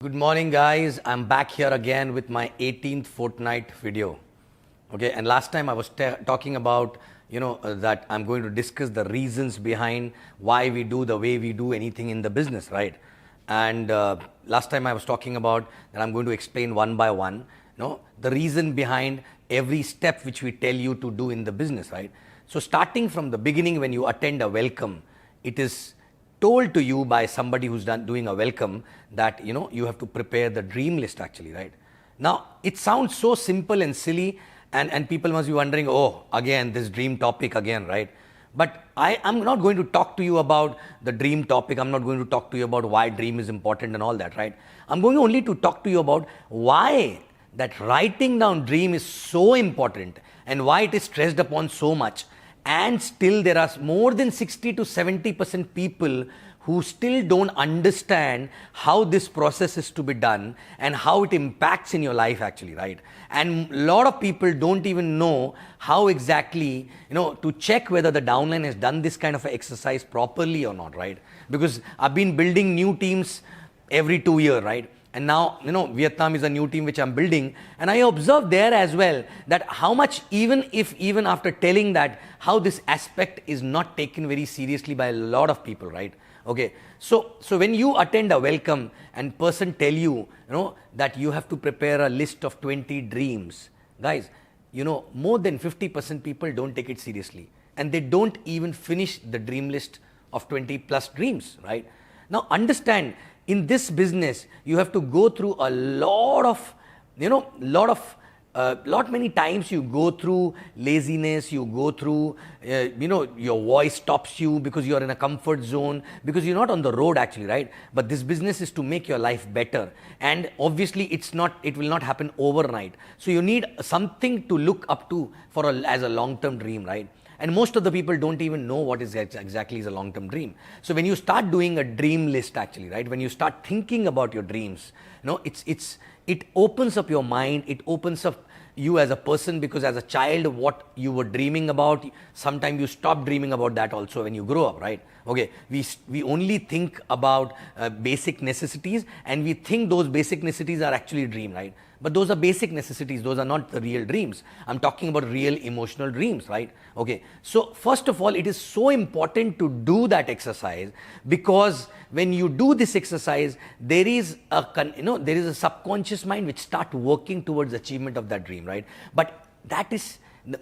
Good morning, guys. I'm back here again with my 18th Fortnight video. Okay, and last time I was talking about, that I'm going to discuss the reasons behind why we do the way we do anything in the business, right? And last time I was talking about that I'm going to explain one by one, the reason behind every step which we tell you to do in the business, right? So starting from the beginning, when you attend a welcome, it is told to you by somebody who's doing a welcome that you have to prepare the dream list actually, right? Now it sounds so simple and silly, and people must be wondering, oh, again this dream topic again, right? But I'm not going to talk to you about the dream topic. I'm not going to talk to you about why dream is important and all that, right? I'm going only to talk to you about why that writing down dream is so important and why it is stressed upon so much. And still there are more than 60 to 70% people who still don't understand how this process is to be done and how it impacts in your life actually, right? And a lot of people don't even know how exactly, to check whether the downline has done this kind of exercise properly or not, right? Because I've been building new teams every 2 years, right? And now, Vietnam is a new team which I'm building. And I observed there as well that how much, even after telling that, how this aspect is not taken very seriously by a lot of people, right? Okay. So when you attend a welcome and person tell you, that you have to prepare a list of 20 dreams, guys, more than 50% people don't take it seriously. And they don't even finish the dream list of 20 plus dreams, right? Now understand, in this business, you have to go through a lot many times you go through laziness, you go through, your voice stops you because you're in a comfort zone, because you're not on the road actually, right? But this business is to make your life better. And obviously it will not happen overnight. So you need something to look up to as a long-term dream, right? And most of the people don't even know what is exactly is a long-term dream. So when you start doing a dream list actually, right? When you start thinking about your dreams, it opens up your mind, it opens up you as a person, because as a child, what you were dreaming about, sometimes you stop dreaming about that also when you grow up, right? Okay, we only think about basic necessities, and we think those basic necessities are actually dream, right? But those are basic necessities, those are not the real dreams. I'm talking about real emotional dreams, right? Okay, so first of all, it is so important to do that exercise, because when you do this exercise, there is a subconscious mind which start working towards achievement of that dream, right? But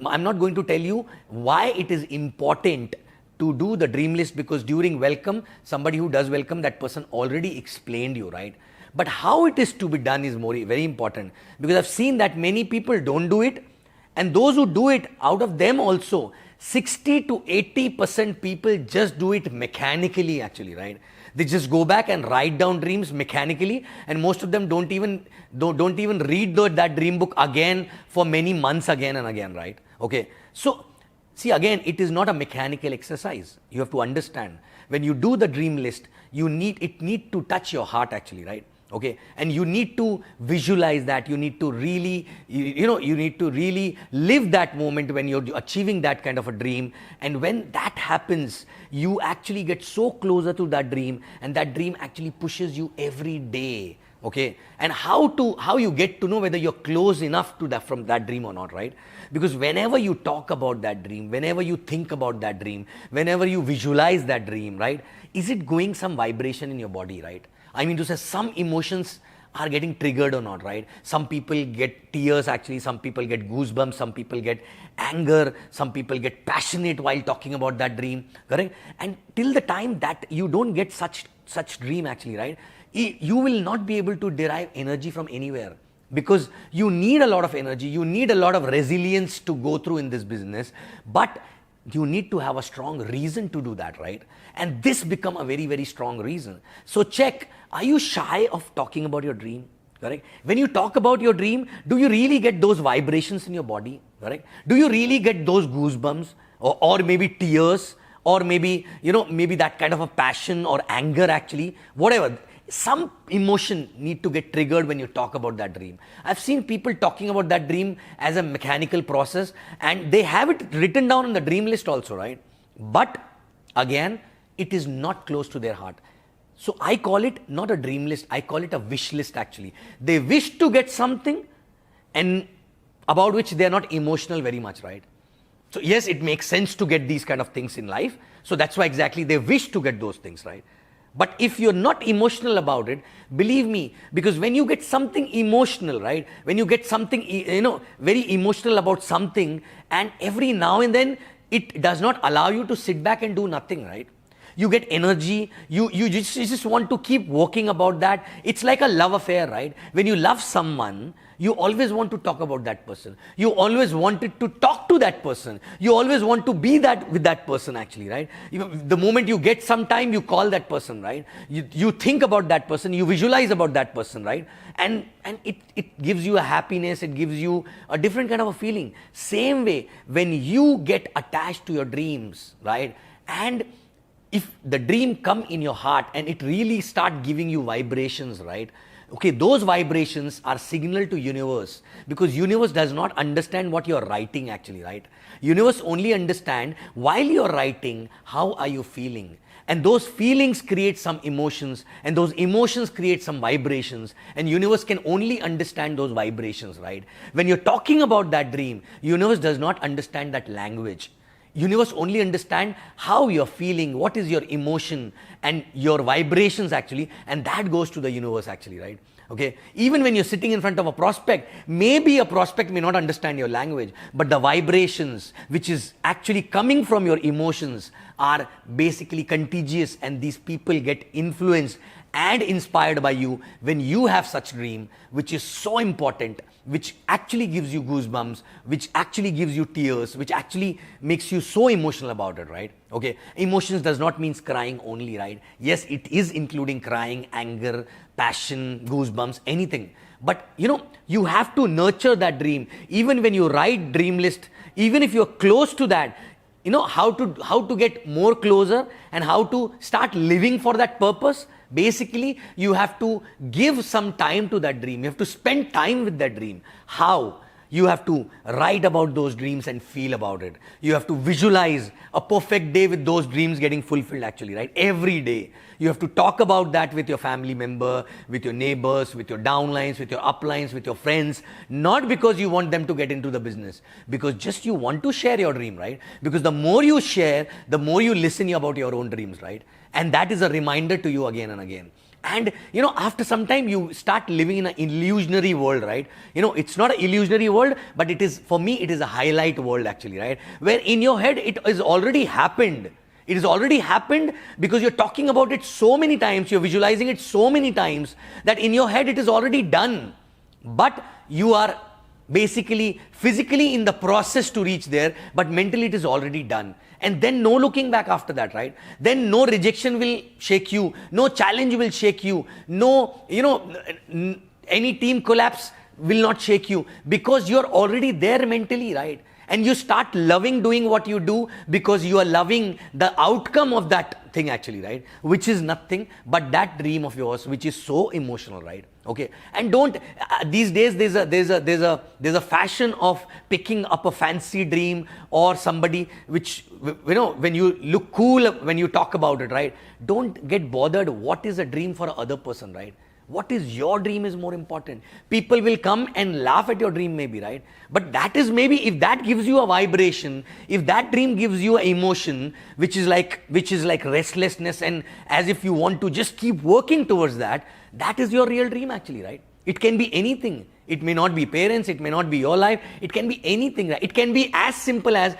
I'm not going to tell you why it is important to do the dream list, because during welcome, somebody who does welcome, that person already explained you, right? But how it is to be done is very important, because I've seen that many people don't do it, and those who do it, out of them also, 60 to 80% people just do it mechanically actually, right? They just go back and write down dreams mechanically, and most of them don't even read that dream book again for many months again and again, right? Okay, so see, again, it is not a mechanical exercise. You have to understand, when you do the dream list, it need to touch your heart actually, right? Okay, and you need to visualize that. You need to really, you need to really live that moment when you're achieving that kind of a dream. And when that happens, you actually get so closer to that dream, and that dream actually pushes you every day. Okay, and how you get to know whether you're close enough to from that dream or not, right? Because whenever you talk about that dream, whenever you think about that dream, whenever you visualize that dream, right, is it going some vibration in your body, right? I mean to say, some emotions are getting triggered or not, right? Some people get tears actually, some people get goosebumps, some people get anger, some people get passionate while talking about that dream, correct? And till the time that you don't get such dream actually, right, you will not be able to derive energy from anywhere, because you need a lot of energy, you need a lot of resilience to go through in this business, but you need to have a strong reason to do that, right? And this become a very, very strong reason. So check, are you shy of talking about your dream? Correct? When you talk about your dream, do you really get those vibrations in your body? Correct? Do you really get those goosebumps, or maybe tears, or maybe, maybe that kind of a passion or anger actually, whatever. Some emotion need to get triggered when you talk about that dream. I've seen people talking about that dream as a mechanical process, and they have it written down in the dream list also, right? But again, it is not close to their heart. So I call it not a dream list, I call it a wish list actually. They wish to get something and about which they are not emotional very much, right? So yes, it makes sense to get these kind of things in life. So that's why exactly they wish to get those things, right? But if you're not emotional about it, believe me, because when you get something emotional, right? When you get something, very emotional about something, and every now and then it does not allow you to sit back and do nothing, right? You get energy, you just want to keep working about that. It's like a love affair, right? When you love someone, you always want to talk about that person. You always wanted to talk to that person. You always want to be that with that person actually, right? The moment you get some time, you call that person, right? You think about that person, you visualize about that person, right? And it gives you a happiness, it gives you a different kind of a feeling. Same way, when you get attached to your dreams, right? And if the dream come in your heart and it really start giving you vibrations, right? Okay, those vibrations are signal to universe, because universe does not understand what you're writing actually, right? Universe only understand while you're writing, how are you feeling? And those feelings create some emotions, and those emotions create some vibrations, and universe can only understand those vibrations, right? When you're talking about that dream, universe does not understand that language. Universe only understand how you're feeling, what is your emotion and your vibrations actually, and that goes to the universe actually, right? Okay, even when you're sitting in front of a prospect, maybe a prospect may not understand your language, but the vibrations which is actually coming from your emotions are basically contagious, and these people get influenced and inspired by you when you have such dream, which is so important, which actually gives you goosebumps, which actually gives you tears, which actually makes you so emotional about it, right? Okay, emotions does not mean crying only, right? Yes, it is including crying, anger, passion, goosebumps, anything. But you have to nurture that dream. Even when you write dream list, even if you're close to that, how to get more closer and how to start living for that purpose. Basically, you have to give some time to that dream. You have to spend time with that dream. How? You have to write about those dreams and feel about it. You have to visualize a perfect day with those dreams getting fulfilled actually, right? Every day. You have to talk about that with your family member, with your neighbors, with your downlines, with your uplines, with your friends. Not because you want them to get into the business, because just you want to share your dream, right? Because the more you share, the more you listen about your own dreams, right? And that is a reminder to you again and again. And after some time you start living in an illusionary world, right? It's not an illusionary world, but it is, for me, it is a highlight world actually, right? Where in your head it is already happened. It has already happened because you're talking about it so many times, you're visualizing it so many times that in your head it is already done. But you are basically physically in the process to reach there, but mentally it is already done. And then no looking back after that, right? Then no rejection will shake you, no challenge will shake you, no, any team collapse will not shake you, because you're already there mentally, right? And you start loving doing what you do because you are loving the outcome of that thing actually, right? Which is nothing but that dream of yours, which is so emotional, right? Okay, and don't these days there's a fashion of picking up a fancy dream or somebody which when you look cool when you talk about it, right? Don't get bothered what is a dream for other person, right? What is your dream is more important. People will come and laugh at your dream maybe, right? But that is maybe, if that gives you a vibration, if that dream gives you an emotion, which is like restlessness, and as if you want to just keep working towards that, that is your real dream actually, right? It can be anything. It may not be parents, it may not be your life, it can be anything, right? It can be as simple as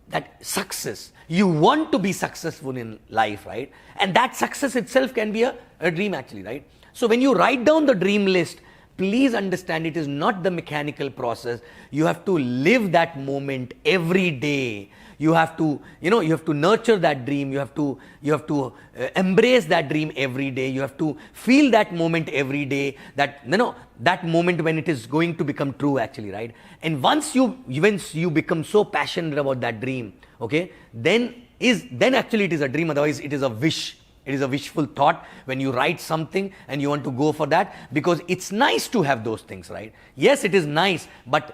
that success. You want to be successful in life, right? And that success itself can be a dream actually, right? So when you write down the dream list, please understand it is not the mechanical process. You have to live that moment every day. You have to, you have to nurture that dream. You have to embrace that dream every day. You have to feel that moment every day. That that moment when it is going to become true, actually, right? And once you become so passionate about that dream, okay, then actually it is a dream. Otherwise, it is a wish. It is a wishful thought when you write something and you want to go for that, because it's nice to have those things, right? Yes, it is nice, but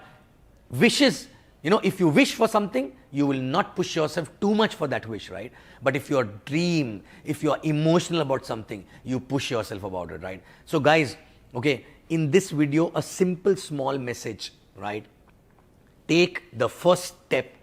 wishes, if you wish for something, you will not push yourself too much for that wish, right? But if you're dream, if you're emotional about something, you push yourself about it, right? So guys, okay, in this video, a simple small message, right? Take the first step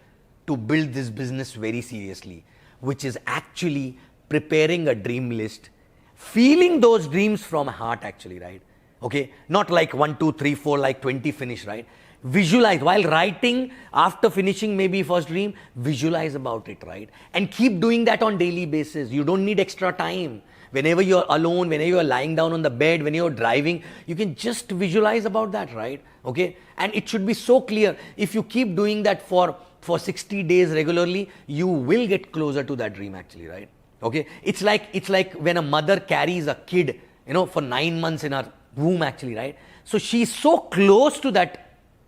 to build this business very seriously, which is actually preparing a dream list, feeling those dreams from heart actually, right? Okay, not like 1, 2, 3, 4, like 20 finish, right? Visualize while writing, after finishing maybe first dream, visualize about it, right? And keep doing that on daily basis. You don't need extra time. Whenever you're alone, whenever you're lying down on the bed, when you're driving, you can just visualize about that, right? Okay, and it should be so clear. If you keep doing that for 60 days regularly, you will get closer to that dream actually, right? Okay, it's like when a mother carries a kid, for 9 months in her womb actually, right? So she's so close to that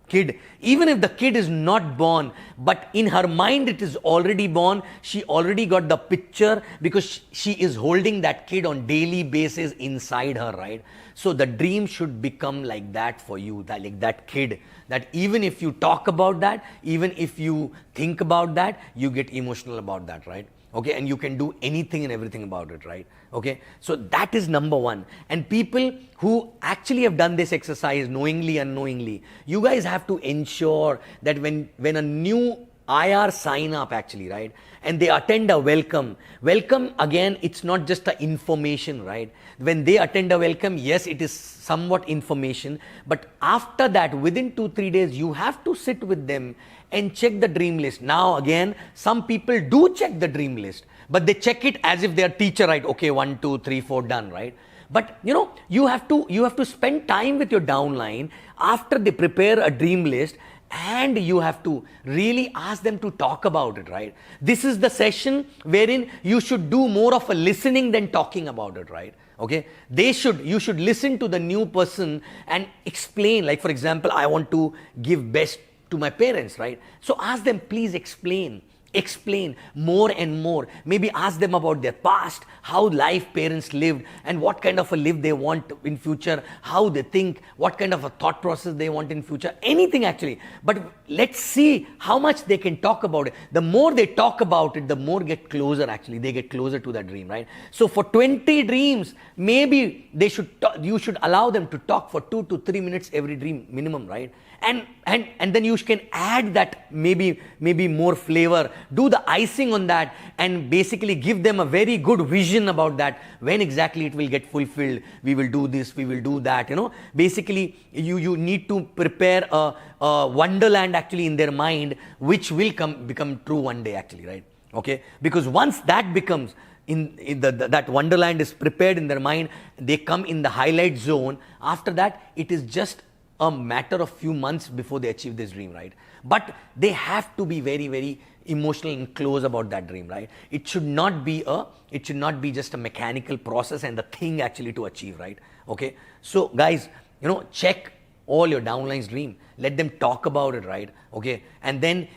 kid, even if the kid is not born, but in her mind it is already born. She already got the picture because she is holding that kid on daily basis inside her, right? So the dream should become like that for you, that like that kid, that even if you talk about that, even if you think about that, you get emotional about that, right? Okay, and you can do anything and everything about it, right? Okay, so that is number one. And people who actually have done this exercise knowingly, unknowingly, you guys have to ensure that when a new IR sign up actually, right, and they attend a welcome again, it's not just the information, right? When they attend a welcome, yes, it is somewhat information, but after that, within 2-3 days, you have to sit with them and check the dream list. Now again, some people do check the dream list, but they check it as if they are teacher, right? Okay, 1, 2, 3, 4, done, right? But you have to spend time with your downline after they prepare a dream list, and you have to really ask them to talk about it, right? This is the session wherein you should do more of a listening than talking about it, right? Okay, you should listen to the new person and explain. Like for example, I want to give best to my parents, right? So ask them, please explain more and more. Maybe ask them about their past, how life parents lived, and what kind of a life they want in future, how they think, what kind of a thought process they want in future, anything actually. But let's see how much they can talk about it. The more they talk about it, the more they get closer to that dream, right? So for 20 dreams, maybe you should allow them to talk for 2 to 3 minutes every dream minimum, right? And then you can add that maybe more flavor, do the icing on that, and basically give them a very good vision about that, when exactly it will get fulfilled. We will do this, we will do that, basically you need to prepare a wonderland actually in their mind, which will become true one day actually, right? Okay, because once that becomes that wonderland is prepared in their mind, they come in the highlight zone. After that, it is just a matter of few months before they achieve this dream, right? But they have to be very, very emotional and close about that dream, right? It should not be just a mechanical process and the thing actually to achieve, right? Okay, so guys, check all your downline's dream, let them talk about it, right? Okay, and then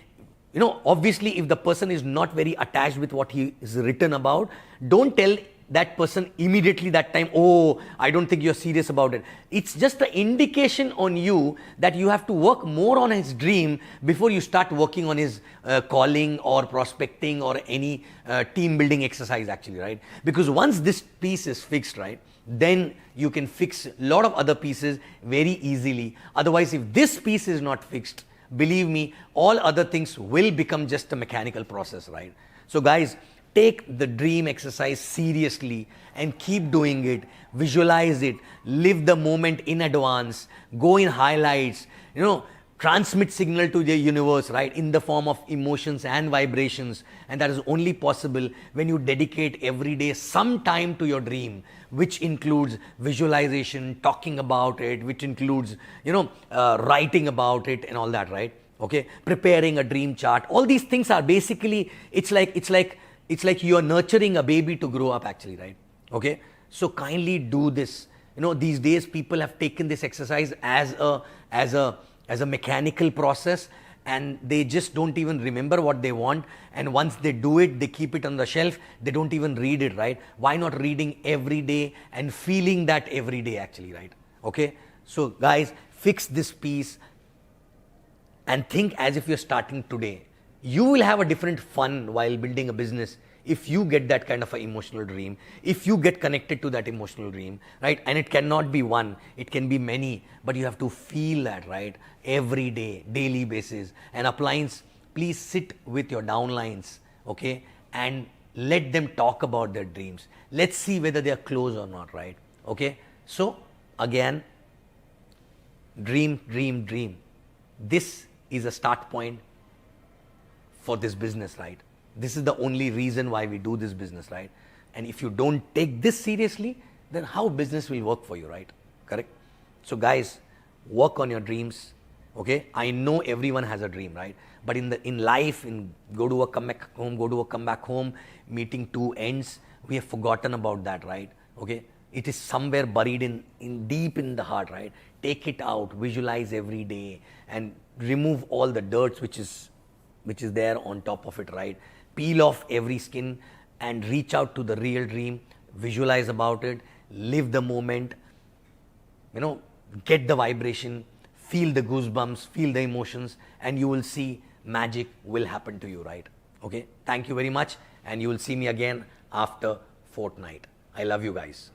obviously if the person is not very attached with what he is written about, don't tell that person immediately that time, oh, I don't think you're serious about it. It's just an indication on you that you have to work more on his dream before you start working on his calling or prospecting or any team building exercise actually, right? Because once this piece is fixed, right, then you can fix a lot of other pieces very easily. Otherwise, if this piece is not fixed, believe me, all other things will become just a mechanical process, right? So guys, take the dream exercise seriously and keep doing it. Visualize it, live the moment in advance, go in highlights, transmit signal to the universe, right, in the form of emotions and vibrations. And that is only possible when you dedicate every day some time to your dream, which includes visualization, talking about it, which includes, writing about it and all that, right? Okay, preparing a dream chart. All these things are basically, it's like you are nurturing a baby to grow up actually, right? Okay, so kindly do this. These days people have taken this exercise as a mechanical process, and they just don't even remember what they want. And once they do it, they keep it on the shelf. They don't even read it, right? Why not reading every day and feeling that every day actually, right? Okay, so guys, fix this piece and think as if you're starting today. You will have a different fun while building a business if you get that kind of an emotional dream, if you get connected to that emotional dream, right? And it cannot be one, it can be many, but you have to feel that, right? Every day, daily basis. And appliance, please sit with your downlines, okay? And let them talk about their dreams. Let's see whether they are close or not, right? Okay? So, again, dream, dream, dream. This is a start point for this business, right? This is the only reason why we do this business, right? And if you don't take this seriously, then how business will work for you, right? Correct? So guys, work on your dreams, okay? I know everyone has a dream, right? But in life, in go to work, come back home, go to work, come back home, meeting two ends, we have forgotten about that, right? Okay? It is somewhere buried in deep in the heart, right? Take it out, visualize every day, and remove all the dirt which is there on top of it, right? Peel off every skin and reach out to the real dream, visualize about it, live the moment, get the vibration, feel the goosebumps, feel the emotions, and you will see magic will happen to you, right? Okay, thank you very much, and you will see me again after Fortnight. I love you guys.